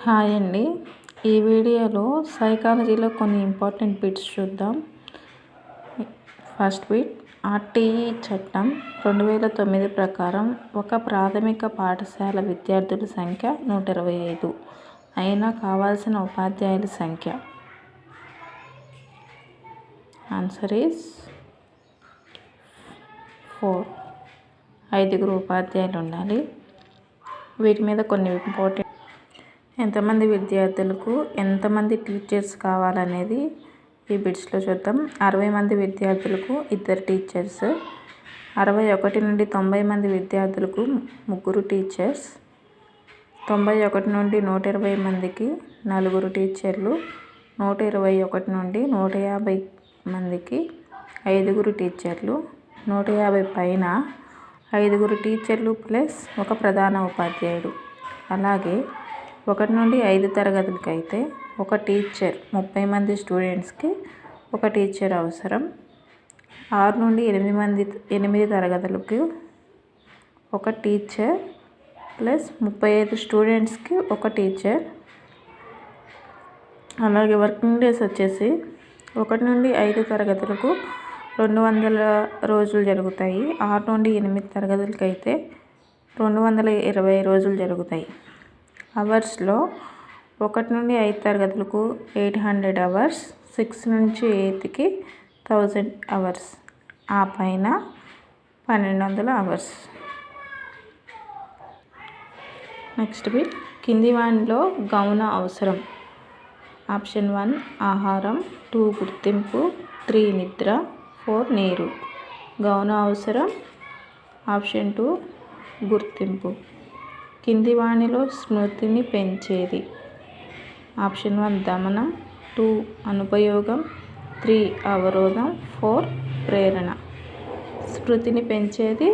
Hi అండి. ఈ వీడియోలో సైకాలజీలో కొన్ని ఇంపార్టెంట్ బిట్స్ చూద్దాం. ఫస్ట్ బిట్, ఆర్టీఈ చట్టం 2009 ప్రకారం ఒక ప్రాథమిక పాఠశాల విద్యార్థుల సంఖ్య 125 అయినా కావాల్సిన ఉపాధ్యాయుల సంఖ్య. Answer is 4. 5 ఉపాధ్యాయులు ఉండాలి. వీటి మీద కొన్ని ఇంపార్టెంట్, ఎంతమంది విద్యార్థులకు ఎంతమంది టీచర్స్ కావాలనేది ఈ బిట్స్లో చూద్దాం. 60 మంది విద్యార్థులకు 2 టీచర్స్, 61 నుండి 90 మంది విద్యార్థులకు 3 టీచర్స్, 91 నుండి 120 మందికి 4 టీచర్లు, 121 నుండి 150 మందికి 5 టీచర్లు, 150 పైన 5 టీచర్లు ప్లస్ ఒక ప్రధాన ఉపాధ్యాయుడు. అలాగే 1 నుండి 5 తరగతులకి అయితే ఒక టీచర్, 30 మంది స్టూడెంట్స్కి ఒక టీచర్ అవసరం. 6 నుండి 8 తరగతులకు ఒక టీచర్ ప్లస్ 35 స్టూడెంట్స్కి ఒక టీచర్. అలాగే వర్కింగ్ డేస్ వచ్చేసి 1 నుండి 5 తరగతులకు 200 రోజులు జరుగుతాయి. 6 నుండి 8 తరగతులకి అయితే 220 రోజులు జరుగుతాయి. అవర్స్లో 1 నుండి 5 తరగతులకు 800 అవర్స్, 6 నుంచి 8కి 1000 అవర్స్, ఆ పైన 1200 అవర్స్. నెక్స్ట్ బిట్, కింది వానిలో గౌణ అవసరం. ఆప్షన్ 1 ఆహారం, 2 గుర్తింపు, 3 నిద్ర, 4 నీరు. గౌణ అవసరం ఆప్షన్ 2 గుర్తింపు. కింది వానిలో స్మృతిని పెంచేది. ఆప్షన్ 1 దమనం, 2 అనుపయోగం, 3 అవరోధం, 4 ప్రేరణ. స్మృతిని పెంచేది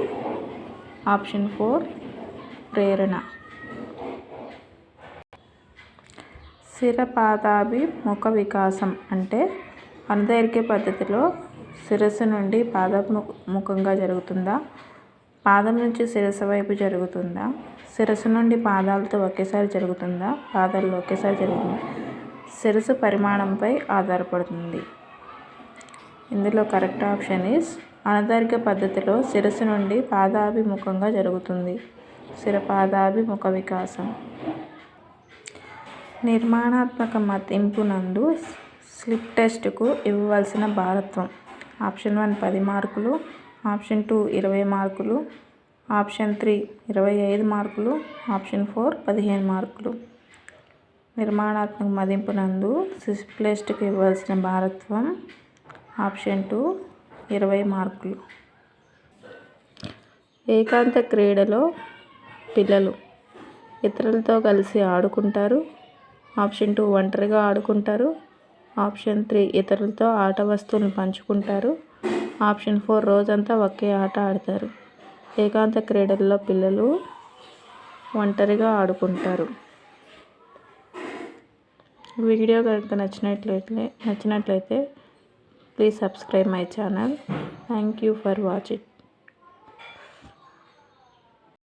ఆప్షన్ 4 ప్రేరణ. శిరపాదాభిముఖ వికాసం అంటే అనుదైర్ఘ్య పద్ధతిలో శిరస్సు నుండి పాదాభిముఖంగా జరుగుతుందా, పాదం నుంచి శిరస్సు వైపు జరుగుతుందా, శిరస్సు నుండి పాదాలతో ఒకేసారి జరుగుతుందా, పాదాల్లో ఒకేసారి జరుగుతుంది. శిరస్సు పరిమాణంపై ఆధారపడుతుంది. ఇందులో కరెక్ట్ ఆప్షన్ ఈస్ అనుదైర్ఘ్య పద్ధతిలో శిరస్సు నుండి పాదాభిముఖంగా జరుగుతుంది. శిరపాదాభిముఖ వికాసం. నిర్మాణాత్మక మదింపు నందు స్లిప్ టెస్ట్కు ఇవ్వవలసిన భారత్వం. ఆప్షన్ 1 10 మార్కులు, ఆప్షన్ 2 20 మార్కులు, ఆప్షన్ 3 25 మార్కులు, ఆప్షన్ 4 15 మార్కులు. నిర్మాణాత్మక మదింపు నందు స్లిప్ టెస్ట్కు ఇవ్వాల్సిన భారత్వం ఆప్షన్ 2 20 మార్కులు. ఏకాంత క్రీడలో పిల్లలు ఇతరులతో కలిసి ఆడుకుంటారు. ఆప్షన్ 2 ఒంటరిగా ఆడుకుంటారు. ఆప్షన్ 3 ఇతరులతో ఆట వస్తువులను పంచుకుంటారు. ఆప్షన్ 4 రోజంతా ఒకే ఆట ఆడతారు. ఏకాంత క్రీడల్లో పిల్లలు ఒంటరిగా ఆడుకుంటారు. వీడియో కనుక నచ్చినట్లయితే please subscribe my channel. Thank you for watching.